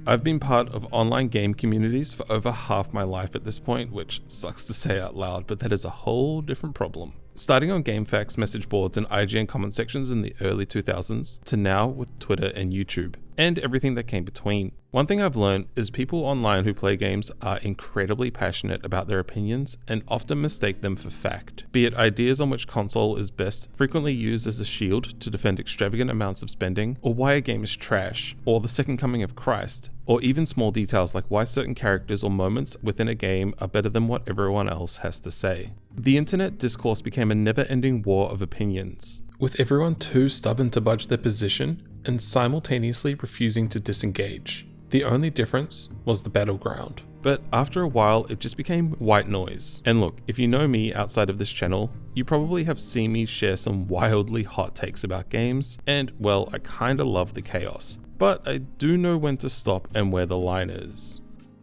I've been part of online game communities for over half my life at this point, which sucks to say out loud, but that is a whole different problem. Starting on GameFAQs message boards and IGN comment sections in the early 2000s, to now with Twitter and YouTube, and everything that came between. One thing I've learned is people online who play games are incredibly passionate about their opinions and often mistake them for fact. Be it ideas on which console is best, frequently used as a shield to defend extravagant amounts of spending, or why a game is trash, or the second coming of Christ, or even small details like why certain characters or moments within a game are better than what everyone else has to say. The internet discourse became a never-ending war of opinions, with everyone too stubborn to budge their position and simultaneously refusing to disengage. The only difference was the battleground. But after a while, it just became white noise. And look, if you know me outside of this channel, you probably have seen me share some wildly hot takes about games, and well, I kinda love the chaos. But I do know when to stop and where the line is.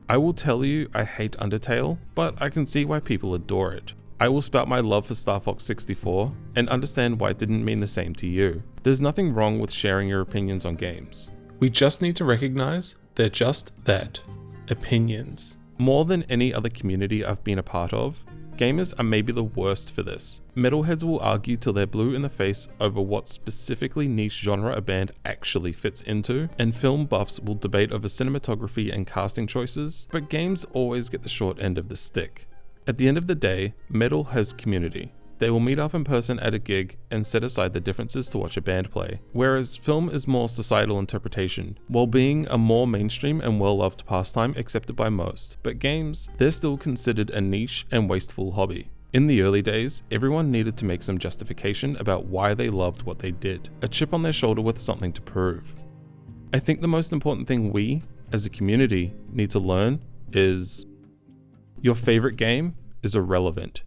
I will tell you I hate Undertale, but I can see why people adore it. I will spout my love for Star Fox 64 and understand why it didn't mean the same to you. There's nothing wrong with sharing your opinions on games. We just need to recognize they're just that, opinions. More than any other community I've been a part of, gamers are maybe the worst for this. Metalheads will argue till they're blue in the face over what specifically niche genre a band actually fits into, and film buffs will debate over cinematography and casting choices, but games always get the short end of the stick. At the end of the day, metal has community. They will meet up in person at a gig and set aside the differences to watch a band play, whereas film is more societal interpretation, while being a more mainstream and well-loved pastime accepted by most. But games, they're still considered a niche and wasteful hobby. In the early days, everyone needed to make some justification about why they loved what they did, a chip on their shoulder with something to prove. I think the most important thing we, as a community, need to learn is your favorite game is irrelevant.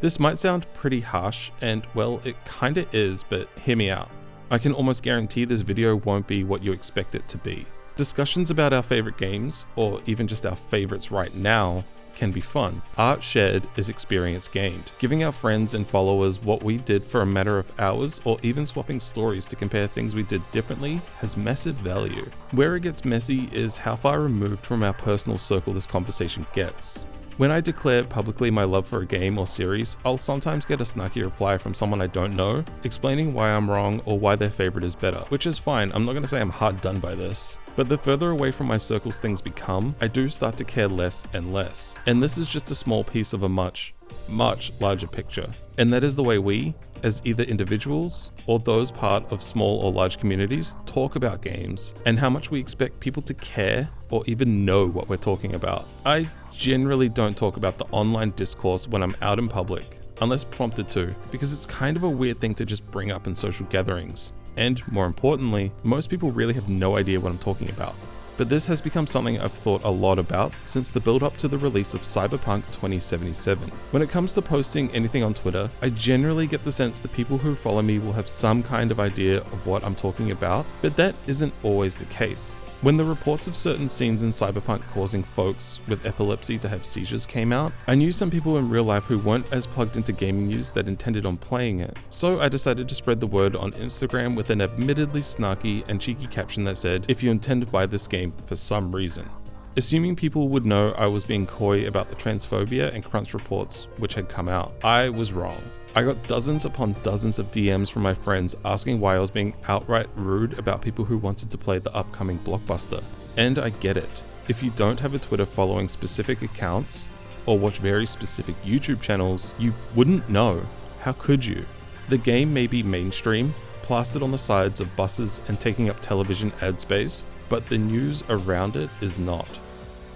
This might sound pretty harsh, and well, it kinda is, but hear me out. I can almost guarantee this video won't be what you expect it to be. Discussions about our favorite games, or even just our favorites right now, can be fun. Art shared is experience gained. Giving our friends and followers what we did for a matter of hours, or even swapping stories to compare things we did differently, has massive value. Where it gets messy is how far removed from our personal circle this conversation gets. When I declare publicly my love for a game or series, I'll sometimes get a snarky reply from someone I don't know, explaining why I'm wrong or why their favorite is better, which is fine. I'm not gonna say I'm hard done by this. But the further away from my circles things become, I do start to care less and less. And this is just a small piece of a much, much larger picture. And that is the way we, as either individuals or those part of small or large communities, talk about games and how much we expect people to care or even know what we're talking about. I generally don't talk about the online discourse when I'm out in public, unless prompted to, because it's kind of a weird thing to just bring up in social gatherings. And more importantly, most people really have no idea what I'm talking about. But this has become something I've thought a lot about since the build up to the release of Cyberpunk 2077. When it comes to posting anything on Twitter, I generally get the sense that people who follow me will have some kind of idea of what I'm talking about, but that isn't always the case. When the reports of certain scenes in Cyberpunk causing folks with epilepsy to have seizures came out, I knew some people in real life who weren't as plugged into gaming news that intended on playing it. So I decided to spread the word on Instagram with an admittedly snarky and cheeky caption that said, "If you intend to buy this game for some reason." Assuming people would know I was being coy about the transphobia and crunch reports which had come out, I was wrong. I got dozens upon dozens of DMs from my friends asking why I was being outright rude about people who wanted to play the upcoming blockbuster. And I get it. If you don't have a Twitter following specific accounts, or watch very specific YouTube channels, you wouldn't know. How could you? The game may be mainstream, plastered on the sides of buses and taking up television ad space, but the news around it is not.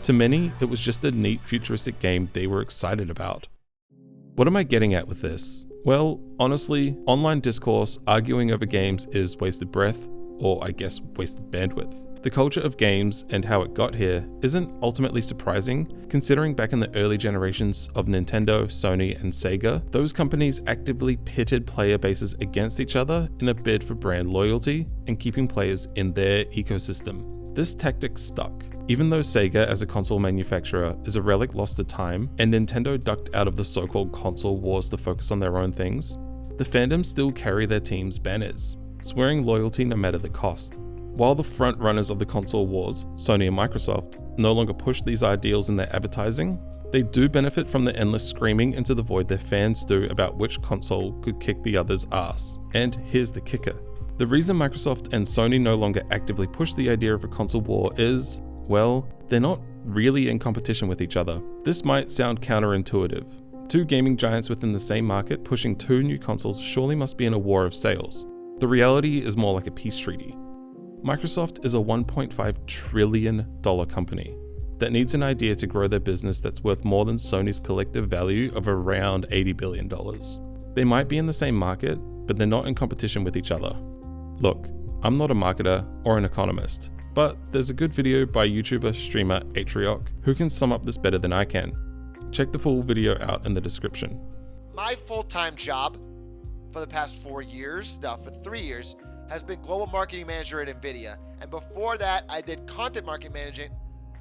To many, it was just a neat futuristic game they were excited about. What am I getting at with this? Well, honestly, online discourse arguing over games is wasted breath, or I guess wasted bandwidth. The culture of games and how it got here isn't ultimately surprising, considering back in the early generations of Nintendo, Sony, and Sega, those companies actively pitted player bases against each other in a bid for brand loyalty and keeping players in their ecosystem. This tactic stuck. Even though Sega as a console manufacturer is a relic lost to time, and Nintendo ducked out of the so-called console wars to focus on their own things, the fandom still carry their team's banners, swearing loyalty no matter the cost. While the front runners of the console wars, Sony and Microsoft, no longer push these ideals in their advertising, they do benefit from the endless screaming into the void their fans do about which console could kick the other's ass. And here's the kicker. The reason Microsoft and Sony no longer actively push the idea of a console war is, well, they're not really in competition with each other. This might sound counterintuitive. Two gaming giants within the same market pushing two new consoles surely must be in a war of sales. The reality is more like a peace treaty. Microsoft is a $1.5 trillion company that needs an idea to grow their business that's worth more than Sony's collective value of around $80 billion. They might be in the same market, but they're not in competition with each other. Look, I'm not a marketer or an economist, but there's a good video by YouTuber streamer Atrioc who can sum up this better than I can. Check the full video out in the description. My full-time job for the past 4 years, now for 3 years, has been global marketing manager at NVIDIA. And before that, I did content marketing management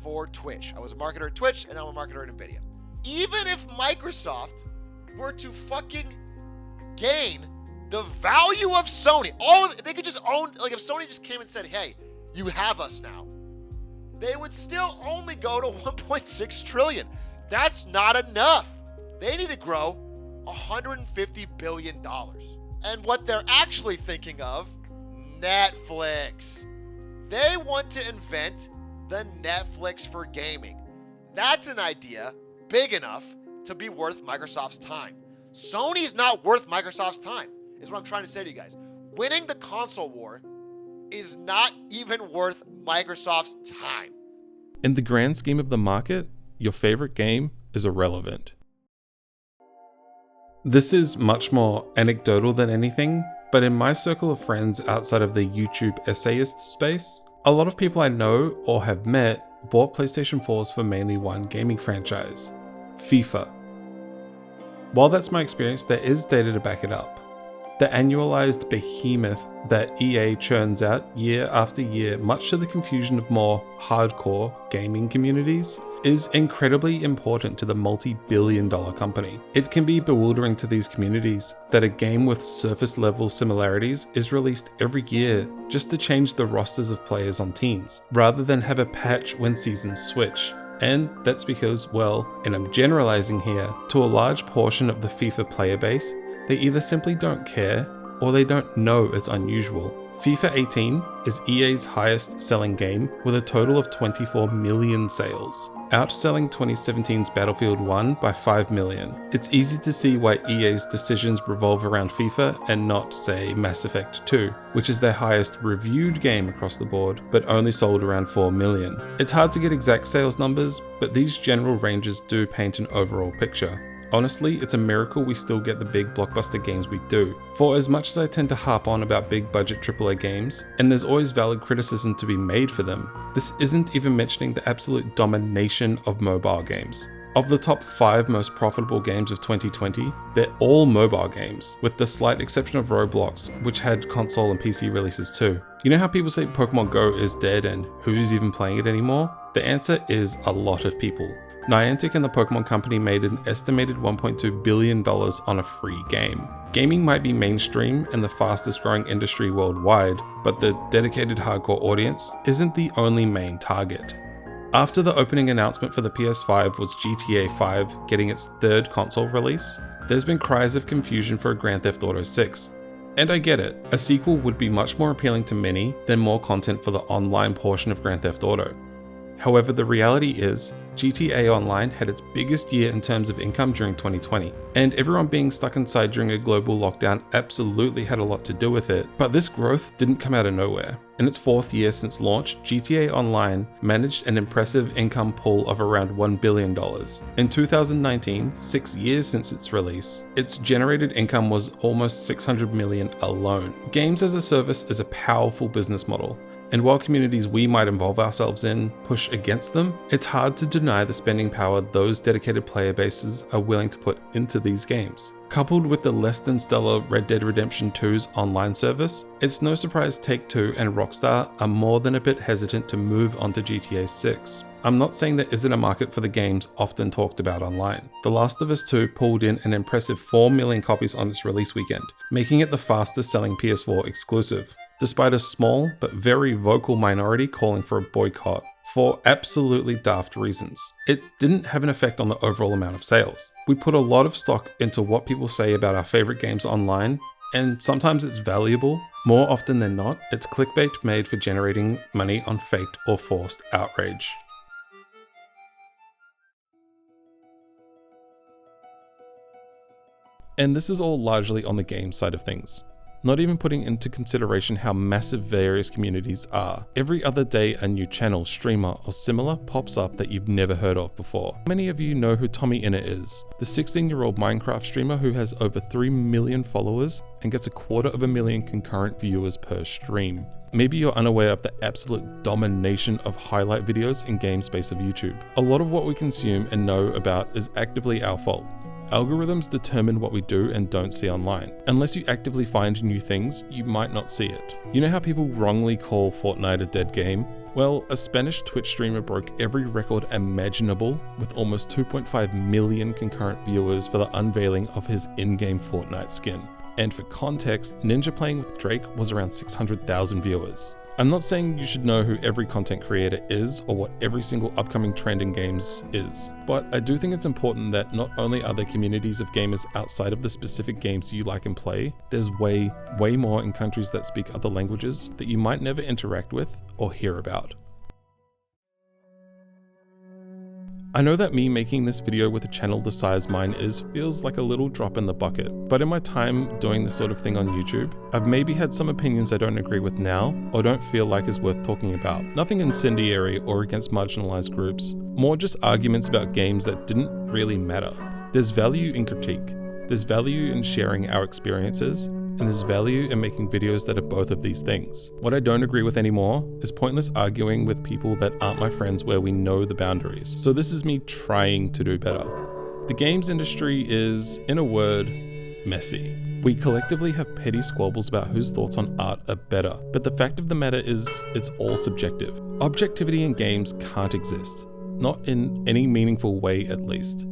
for Twitch. I was a marketer at Twitch, and now I'm a marketer at NVIDIA. Even if Microsoft were to fucking gain the value of Sony, they could just own, like if Sony just came and said, hey, you have us now, they would still only go to 1.6 trillion. That's not enough. They need to grow $150 billion. And what they're actually thinking of, Netflix. They want to invent the Netflix for gaming. That's an idea big enough to be worth Microsoft's time. Sony's not worth Microsoft's time, is what I'm trying to say to you guys. Winning the console war is not even worth Microsoft's time. In the grand scheme of the market, your favorite game is irrelevant. This is much more anecdotal than anything, but in my circle of friends outside of the YouTube essayist space, a lot of people I know or have met bought PlayStation 4s for mainly one gaming franchise, FIFA. While that's my experience, there is data to back it up. The annualized behemoth that EA churns out year after year, much to the confusion of more hardcore gaming communities, is incredibly important to the multi-billion-dollar company. It can be bewildering to these communities that a game with surface-level similarities is released every year just to change the rosters of players on teams, rather than have a patch when seasons switch. And that's because, well, and I'm generalizing here, to a large portion of the FIFA player base, they either simply don't care or they don't know it's unusual. FIFA 18 is EA's highest selling game with a total of 24 million sales, outselling 2017's Battlefield 1 by 5 million. It's easy to see why EA's decisions revolve around FIFA and not, say, Mass Effect 2, which is their highest reviewed game across the board, but only sold around 4 million. It's hard to get exact sales numbers, but these general ranges do paint an overall picture. Honestly, it's a miracle we still get the big blockbuster games we do. For as much as I tend to harp on about big budget AAA games, and there's always valid criticism to be made for them, this isn't even mentioning the absolute domination of mobile games. Of the top 5 most profitable games of 2020, they're all mobile games, with the slight exception of Roblox, which had console and PC releases too. You know how people say Pokemon Go is dead and who's even playing it anymore? The answer is a lot of people. Niantic and the Pokemon Company made an estimated $1.2 billion on a free game. Gaming might be mainstream and the fastest growing industry worldwide, but the dedicated hardcore audience isn't the only main target. After the opening announcement for the PS5 was GTA 5 getting its 3rd console release, there's been cries of confusion for a Grand Theft Auto 6. And I get it, a sequel would be much more appealing to many than more content for the online portion of Grand Theft Auto. However, the reality is, GTA Online had its biggest year in terms of income during 2020, and everyone being stuck inside during a global lockdown absolutely had a lot to do with it, but this growth didn't come out of nowhere. In its 4th year since launch, GTA Online managed an impressive income pool of around $1 billion. In 2019, 6 years since its release, its generated income was almost $600 million alone. Games as a service is a powerful business model, And while communities we might involve ourselves in push against them, it's hard to deny the spending power those dedicated player bases are willing to put into these games. Coupled with the less than stellar Red Dead Redemption 2's online service, it's no surprise Take-Two and Rockstar are more than a bit hesitant to move onto GTA 6. I'm not saying there isn't a market for the games often talked about online. The Last of Us 2 pulled in an impressive 4 million copies on its release weekend, making it the fastest selling PS4 exclusive, despite a small but very vocal minority calling for a boycott for absolutely daft reasons. It didn't have an effect on the overall amount of sales. We put a lot of stock into what people say about our favorite games online, and sometimes it's valuable. More often than not, it's clickbait made for generating money on faked or forced outrage. And this is all largely on the game side of things, not even putting into consideration how massive various communities are. Every other day a new channel, streamer, or similar pops up that you've never heard of before. Many of you know who Tommy Inner is, the 16-year-old Minecraft streamer who has over 3 million followers and gets 250,000 concurrent viewers per stream. Maybe you're unaware of the absolute domination of highlight videos in game space of YouTube. A lot of what we consume and know about is actively our fault. Algorithms determine what we do and don't see online. Unless you actively find new things, you might not see it. You know how people wrongly call Fortnite a dead game? Well, a Spanish Twitch streamer broke every record imaginable with almost 2.5 million concurrent viewers for the unveiling of his in-game Fortnite skin. And for context, Ninja playing with Drake was around 600,000 viewers. I'm not saying you should know who every content creator is or what every single upcoming trend in games is, but I do think it's important that not only are there communities of gamers outside of the specific games you like and play, there's way more in countries that speak other languages that you might never interact with or hear about. I know that me making this video with a channel the size mine is feels like a little drop in the bucket, but in my time doing this sort of thing on YouTube, I've maybe had some opinions I don't agree with now or don't feel like is worth talking about. Nothing incendiary or against marginalized groups, more just arguments about games that didn't really matter. There's value in critique, there's value in sharing our experiences, and there's value in making videos that are both of these things. What I don't agree with anymore is pointless arguing with people that aren't my friends where we know the boundaries. So this is me trying to do better. The games industry is, in a word, messy. We collectively have petty squabbles about whose thoughts on art are better, but the fact of the matter is, it's all subjective. Objectivity in games can't exist, not in any meaningful way at least.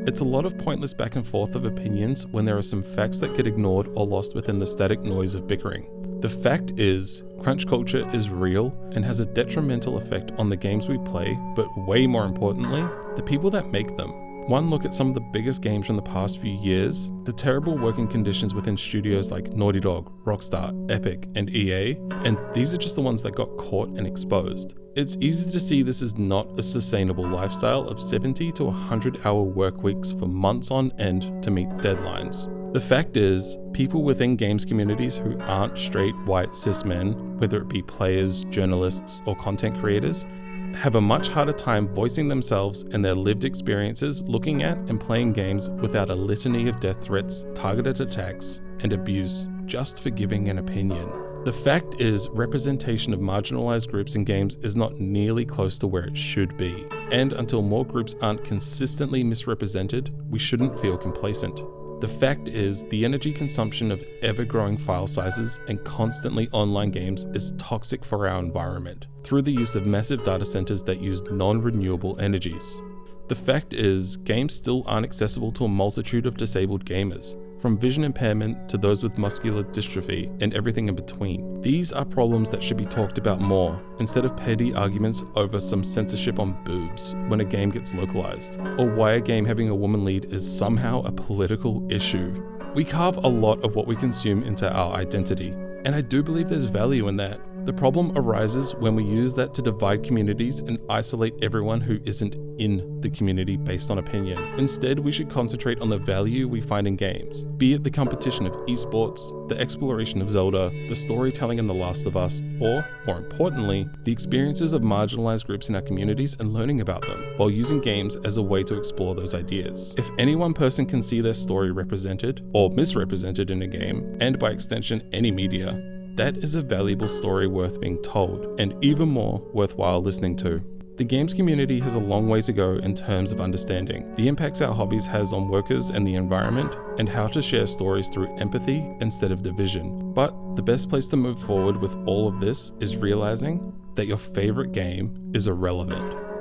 It's a lot of pointless back and forth of opinions when there are some facts that get ignored or lost within the static noise of bickering. The fact is, crunch culture is real and has a detrimental effect on the games we play, but way more importantly, the people that make them. One look at some of the biggest games from the past few years, the terrible working conditions within studios like Naughty Dog, Rockstar, Epic, and EA, and these are just the ones that got caught and exposed. It's easy to see this is not a sustainable lifestyle of 70 to 100-hour work weeks for months on end to meet deadlines. The fact is, people within games communities who aren't straight white cis men, whether it be players, journalists, or content creators, have a much harder time voicing themselves and their lived experiences looking at and playing games without a litany of death threats, targeted attacks, and abuse just for giving an opinion. The fact is, representation of marginalized groups in games is not nearly close to where it should be, and until more groups aren't consistently misrepresented, we shouldn't feel complacent. The fact is, the energy consumption of ever-growing file sizes and constantly online games is toxic for our environment, through the use of massive data centers that use non-renewable energies. The fact is, games still aren't accessible to a multitude of disabled gamers, from vision impairment to those with muscular dystrophy and everything in between. These are problems that should be talked about more, instead of petty arguments over some censorship on boobs when a game gets localized, or why a game having a woman lead is somehow a political issue. We carve a lot of what we consume into our identity, and I do believe there's value in that. The problem arises when we use that to divide communities and isolate everyone who isn't in the community based on opinion. Instead, we should concentrate on the value we find in games, be it the competition of esports, the exploration of Zelda, the storytelling in The Last of Us, or, more importantly, the experiences of marginalized groups in our communities and learning about them, while using games as a way to explore those ideas. If any one person can see their story represented, or misrepresented in a game, and by extension any media, that is a valuable story worth being told, and even more worthwhile listening to. The games community has a long way to go in terms of understanding the impacts our hobbies has on workers and the environment, and how to share stories through empathy instead of division. But the best place to move forward with all of this is realizing that your favorite game is irrelevant.